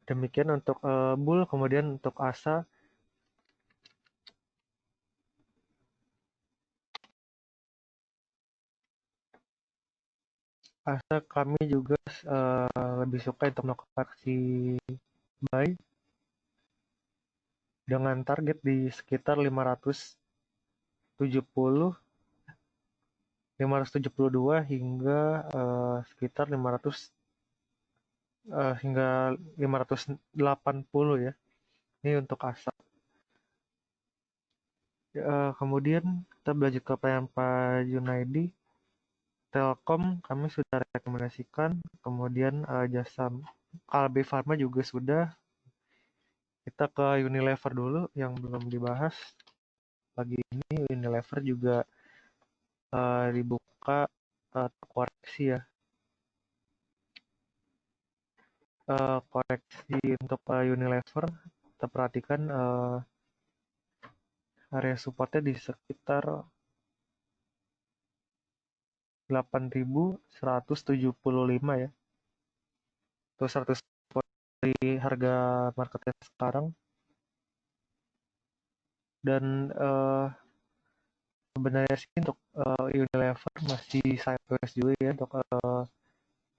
Demikian untuk bull, kemudian untuk asa kami juga lebih suka untuk melakukan aksi buy dengan target di sekitar 572 hingga sekitar 500 hingga 580 ya. Ini untuk asa. Kemudian kita berlanjut ke Pak Junaidi. Telkom kami sudah rekomendasikan, kemudian jasa Kalbe Pharma juga sudah. Kita ke Unilever dulu yang belum dibahas. Pagi ini Unilever juga dibuka koreksi ya. Koreksi untuk Unilever, kita perhatikan area supportnya di sekitar 8.175 ya. Atau 100 dari harga marketnya sekarang. Dan sebenarnya sih untuk Unilever masih sideways juga ya untuk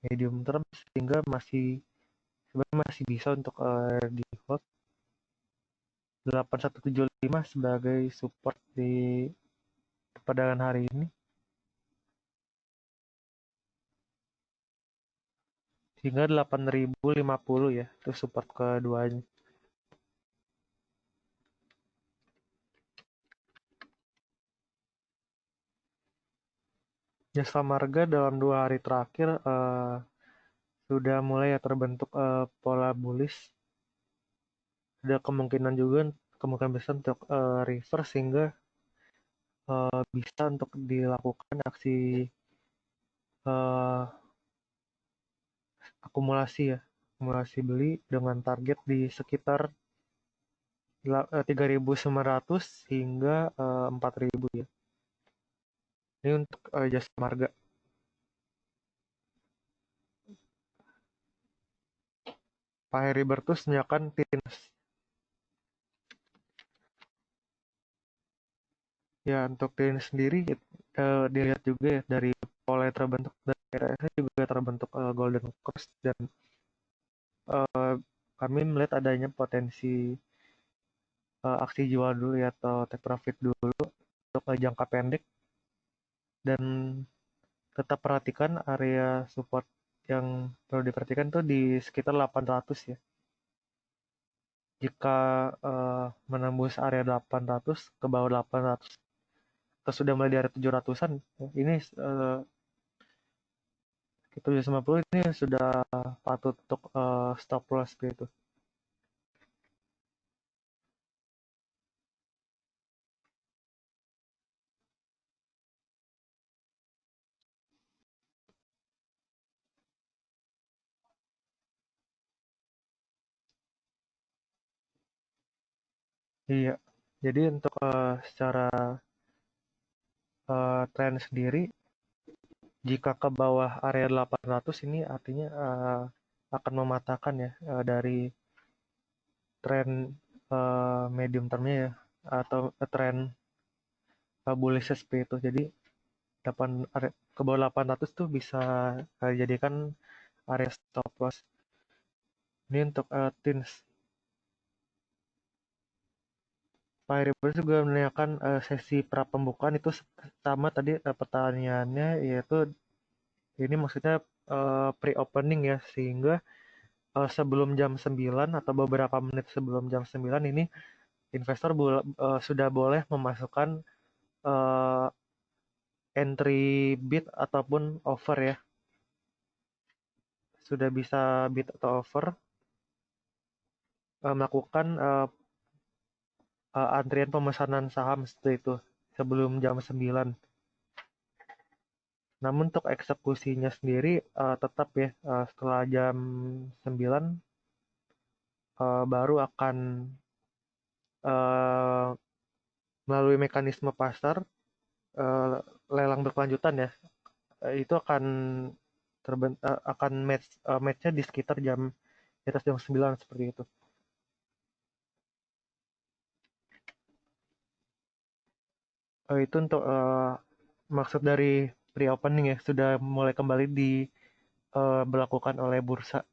medium term, sehingga sebenarnya masih bisa untuk di hold 8175 sebagai support di perdagangan hari ini. Hingga 8.050 ya, itu support keduanya. Jasa Marga dalam 2 hari terakhir sudah mulai ya terbentuk pola bullish. Ada kemungkinan juga kemungkinan besar untuk reverse sehingga bisa untuk dilakukan aksi eh, akumulasi ya, akumulasi beli dengan target di sekitar 3.900 hingga 4.000 ya. Ini untuk jasa marga. Pak Heri Bertus menyiapkan TINS. Ya, untuk TINS sendiri dilihat juga ya dari pola yang terbentuk dari RSI juga terbentuk Golden Cross dan eh, kami melihat adanya potensi aksi jual dulu ya atau take profit dulu untuk jangka pendek dan tetap perhatikan area support yang perlu diperhatikan tuh di sekitar 800 ya. Jika menembus area 800 ke bawah 800 atau sudah mulai di area 700-an, ini kita 750 ini sudah patut untuk stop loss gitu. Iya. Jadi untuk secara tren sendiri jika ke bawah area 800 ini artinya akan mematahkan ya dari tren medium termnya ya atau tren bullish SP itu. Jadi 8 ke bawah 800 tuh bisa jadikan area stop loss. Ini untuk TINS. Pak Heriberto juga menanyakan sesi pra pembukaan itu sama tadi pertanyaannya yaitu ini maksudnya pre-opening ya sehingga sebelum jam 9 atau beberapa menit sebelum jam 9 ini investor sudah boleh memasukkan uh, entry bid ataupun offer ya. Sudah bisa bid atau offer melakukan antrian pemesanan saham seperti itu sebelum jam 9. Namun untuk eksekusinya sendiri tetap ya setelah jam 9 baru akan uh, melalui mekanisme pasar lelang berkelanjutan ya. Itu akan akan matchnya di sekitar di atas jam 9 seperti itu. Itu untuk maksud dari pre-opening ya sudah mulai kembali diberlakukan oleh bursa.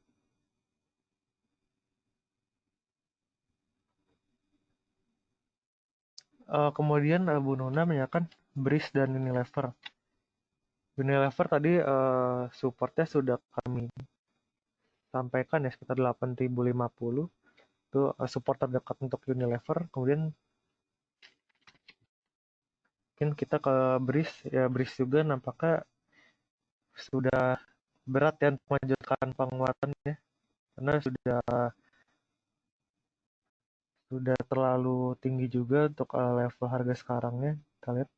Kemudian Bu Nuna menanyakan Breeze dan Unilever. Unilever tadi supportnya sudah kami sampaikan ya sekitar 8.050 itu support terdekat untuk Unilever. Kemudian mungkin kita ke Breeze ya, Breeze juga nampaknya sudah berat ya untuk melanjutkan penguatan ya karena sudah terlalu tinggi juga untuk level harga sekarangnya. Kita lihat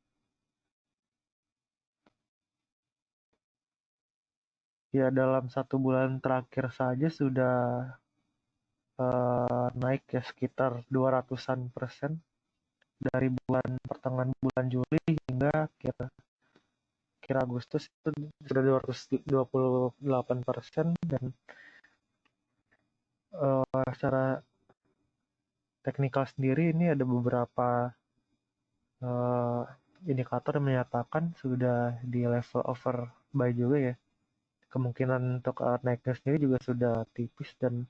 ya dalam 1 bulan terakhir saja sudah naik ya sekitar 200-an% dari pertengahan bulan Juli hingga kira Agustus itu sudah 228% dan secara teknikal sendiri ini ada beberapa indikator yang menyatakan sudah di level overbuy juga ya. Kemungkinan untuk naiknya sendiri juga sudah tipis dan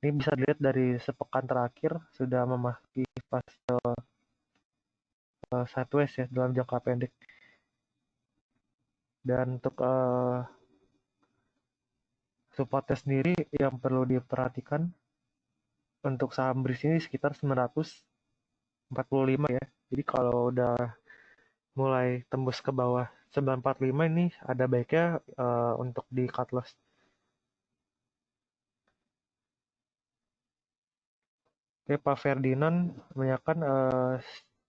ini bisa dilihat dari sepekan terakhir sudah memasuki fase sideways ya dalam jangka pendek. Dan untuk supportnya sendiri yang perlu diperhatikan untuk saham BRIS ini sekitar 945 ya. Jadi kalau udah mulai tembus ke bawah 945 ini ada baiknya untuk di cut loss. Oke, Pak Ferdinand menanyakan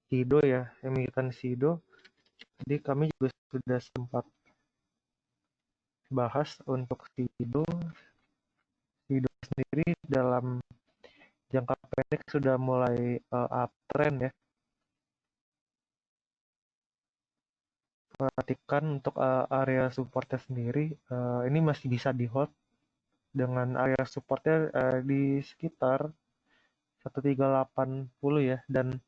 Sido ya, emiten Sido. Jadi kami juga sudah sempat bahas untuk Sido. Sido sendiri dalam jangka pendek sudah mulai uptrend ya. Perhatikan untuk area supportnya sendiri, ini masih bisa di hold dengan area supportnya di sekitar 1380 ya. Dan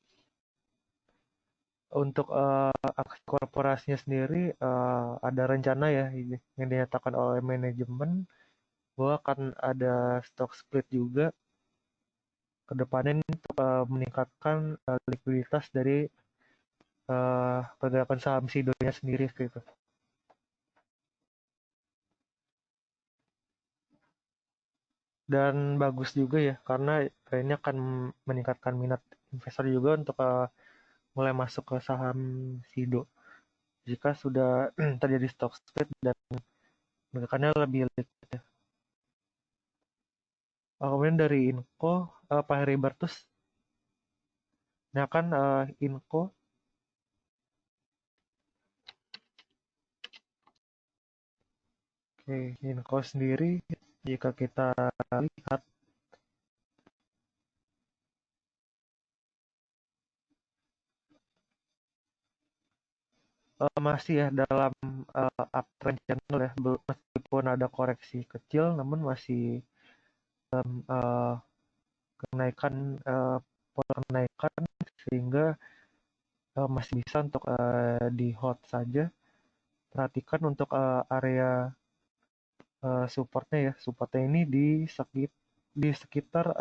untuk aksi korporasinya sendiri ada rencana ya yang dinyatakan oleh manajemen bahwa akan ada stock split juga ke depannya untuk meningkatkan likuiditas dari pergerakan saham Sidonya sendiri gitu. Dan bagus juga ya karena ini akan meningkatkan minat investor juga untuk mulai masuk ke saham Sido jika sudah terjadi stock split dan mereka lebih liquid ya. Kemudian dari Inco, Pak Heribertus, nah kan Inco, oke, Inco sendiri jika kita lihat masih ya dalam uptrend channel ya, meskipun ada koreksi kecil, namun masih dalam kenaikan pola kenaikan sehingga masih bisa untuk di hold saja. Perhatikan untuk area supportnya ya, supportnya ini di sekitar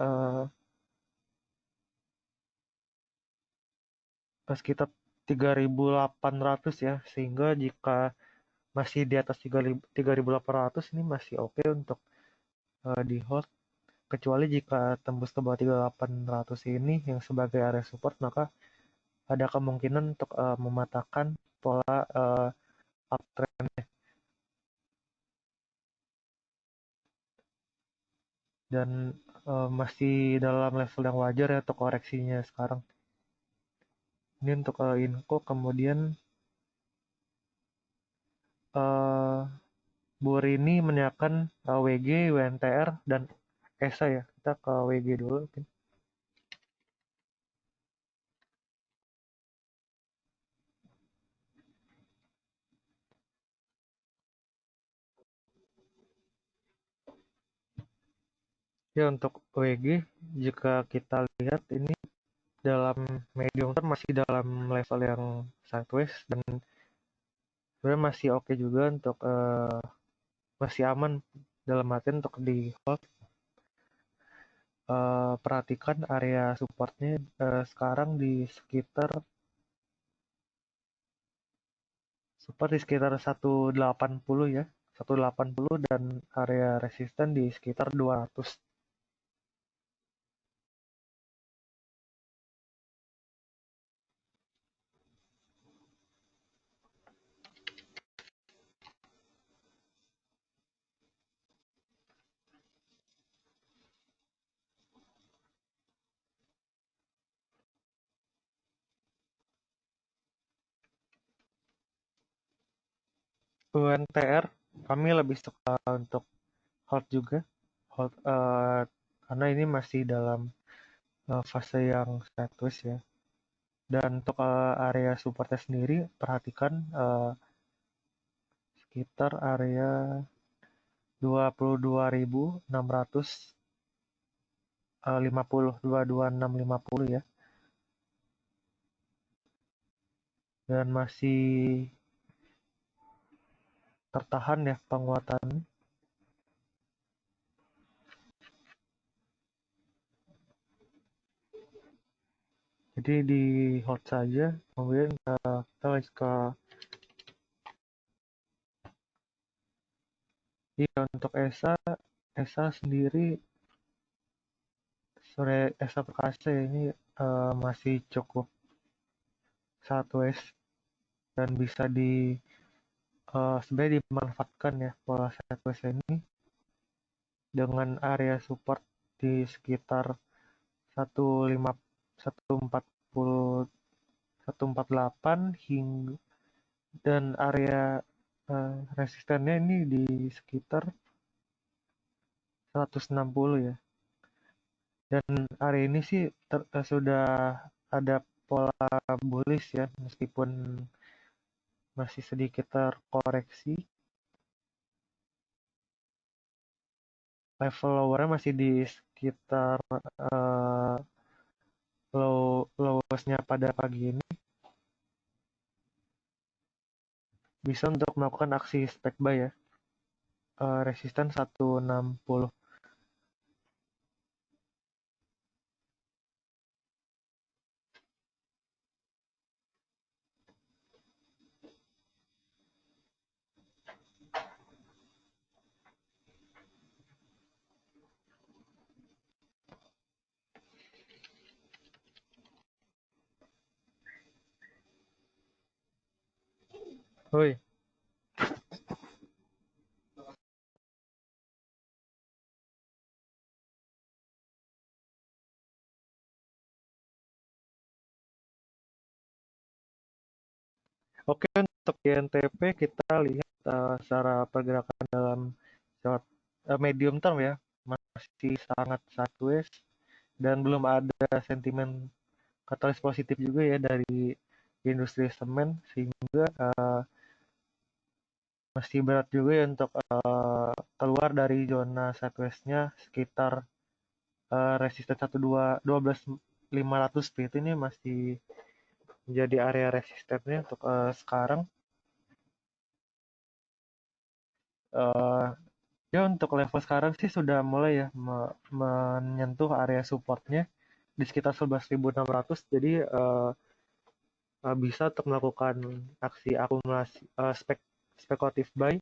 sekitar 3.800 ya, sehingga jika masih di atas 3.800 ini masih oke untuk di hold, kecuali jika tembus ke bawah 3.800 ini yang sebagai area support, maka ada kemungkinan untuk mematahkan pola uptrend dan masih dalam level yang wajar ya untuk koreksinya sekarang. Ini untuk info. Kemudian uh, Bu Rini menanyakan WG, WNTR, dan ESA ya. Kita ke WG dulu mungkin. Ya untuk WG, jika kita lihat ini dalam medium term masih dalam level yang sideways dan sebenarnya masih oke juga untuk masih aman dalam artian untuk di hold. Perhatikan area supportnya sekarang di sekitar support di sekitar 180 ya, 180 dan area resisten di sekitar 200. UNTR kami lebih suka untuk hold juga, hold karena ini masih dalam fase yang status ya. Dan untuk area supportnya sendiri perhatikan sekitar area 22.650, 22.650 ya. Dan masih tertahan ya penguatan. Jadi di hold saja. Kemudian kita lanjut ke ya, untuk ESA sendiri sore ESA Perkasa ini masih cukup sideways dan bisa sebenarnya dimanfaatkan ya pola sideways ini dengan area support di sekitar 150 148 hingga, dan area resistennya ini di sekitar 160 ya. Dan hari ini sih sudah ada pola bullish ya, meskipun masih sedikit terkoreksi. Level lowernya masih di sekitar lowestnya pada pagi ini. Bisa untuk melakukan aksi spek buy ya. Resisten 160. Woi, oke, untuk INTP kita lihat secara pergerakan dalam short, medium term ya, masih sangat sideways dan belum ada sentimen katalis positif juga ya dari industri semen, sehingga masih berat juga ya untuk keluar dari zona sideways-nya sekitar resisten 12.500 itu ini masih menjadi area resistennya untuk sekarang. Uh, Ya untuk level sekarang sih sudah mulai ya menyentuh area supportnya di sekitar 11.600. Jadi bisa untuk melakukan aksi akumulasi spekulatif buy.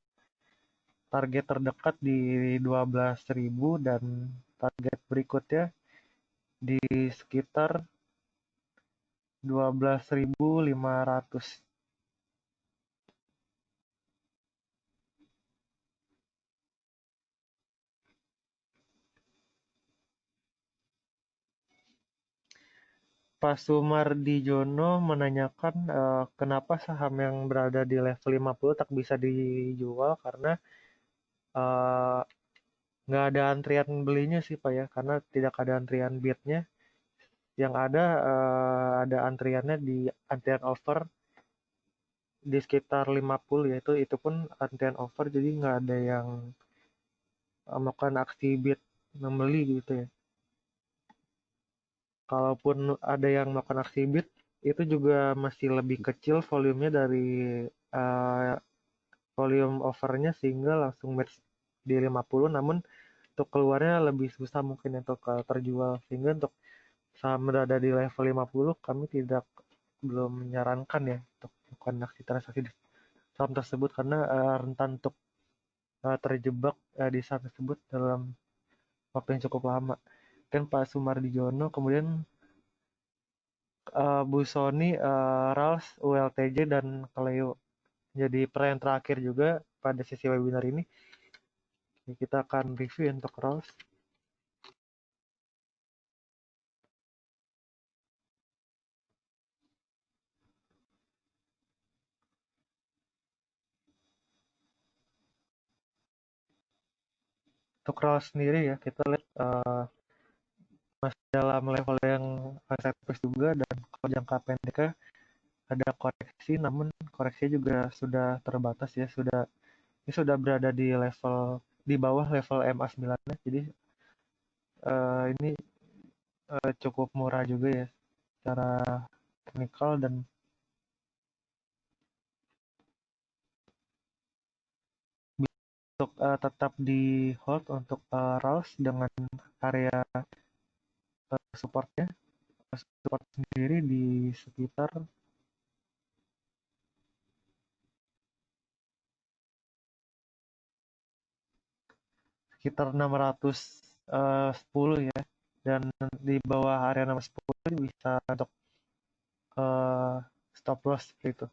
Target terdekat di 12.000 dan target berikutnya di sekitar 12.500. Pak Sumardijono menanyakan kenapa saham yang berada di level 50 tak bisa dijual, karena eh, nggak ada antrian belinya sih Pak ya, karena tidak ada antrian bidnya. Yang ada antriannya di antrian offer di sekitar 50, yaitu itu pun antrian offer, jadi nggak ada yang melakukan aksi bid membeli gitu ya. Kalaupun ada yang melakukan aksi bid, itu juga masih lebih kecil volumenya dari uh, volume offernya, sehingga langsung match di 50. Namun untuk keluarnya lebih susah mungkin untuk terjual, sehingga untuk saham berada di level 50 kami belum menyarankan ya untuk melakukan aksi transaksi di saham tersebut, karena rentan untuk terjebak di saham tersebut dalam waktu yang cukup lama. Kan Pak Sumardijono, kemudian Bu Sony, Rals, ULTJ, dan Kaleo jadi pertanyaan terakhir juga pada sesi webinar ini. Kita akan review untuk Rals. Untuk Rals sendiri ya, kita lihat masih dalam level yang sideways juga, dan kalau jangka pendeknya ada koreksi, namun koreksinya juga sudah terbatas ya, ini sudah berada di level di bawah level MA9 ya. Jadi ini cukup murah juga ya secara teknikal, dan untuk tetap di hold untuk RALS dengan area supportnya. Support sendiri di sekitar 610 ya, dan di bawah area 610 bisa untuk uh, stop loss gitu.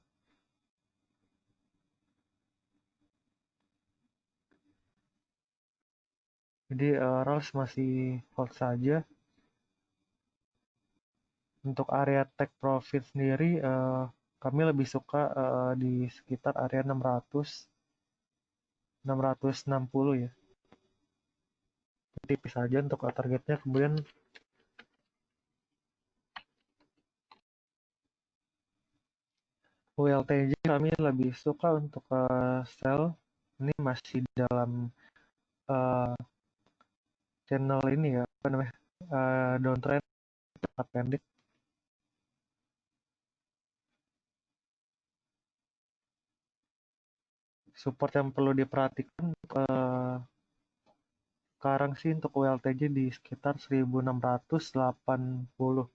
Jadi RALS masih hold saja. Untuk area take profit sendiri, kami lebih suka di sekitar area 600, 660 ya. Tipis aja untuk targetnya. Kemudian WLTJ kami lebih suka untuk sell. Ini masih dalam eh, channel ini ya, apa namanya, downtrend jangka pendek. Support yang perlu diperhatikan sekarang sih untuk WLTJ di sekitar 1680.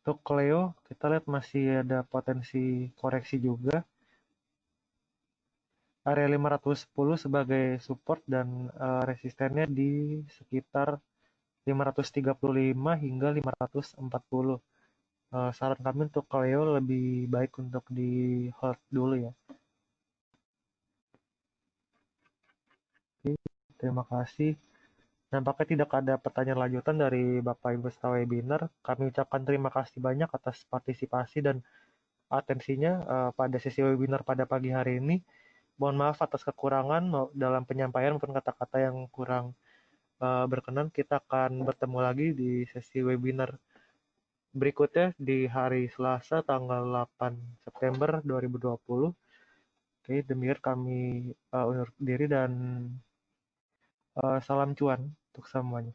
Untuk Cleo, kita lihat masih ada potensi koreksi juga. Area 510 sebagai support dan resistennya di sekitar 535 hingga 540. Saran kami untuk Cleo lebih baik untuk di hold dulu ya. Oke, terima kasih. Nampaknya tidak ada pertanyaan lanjutan dari Bapak Ibu peserta webinar. Kami ucapkan terima kasih banyak atas partisipasi dan atensinya pada sesi webinar pada pagi hari ini. Mohon maaf atas kekurangan dalam penyampaian maupun kata-kata yang kurang berkenan. Kita akan bertemu lagi di sesi webinar berikutnya di hari Selasa tanggal 8 September 2020. Oke, demikian kami undur diri dan salam cuan untuk semuanya.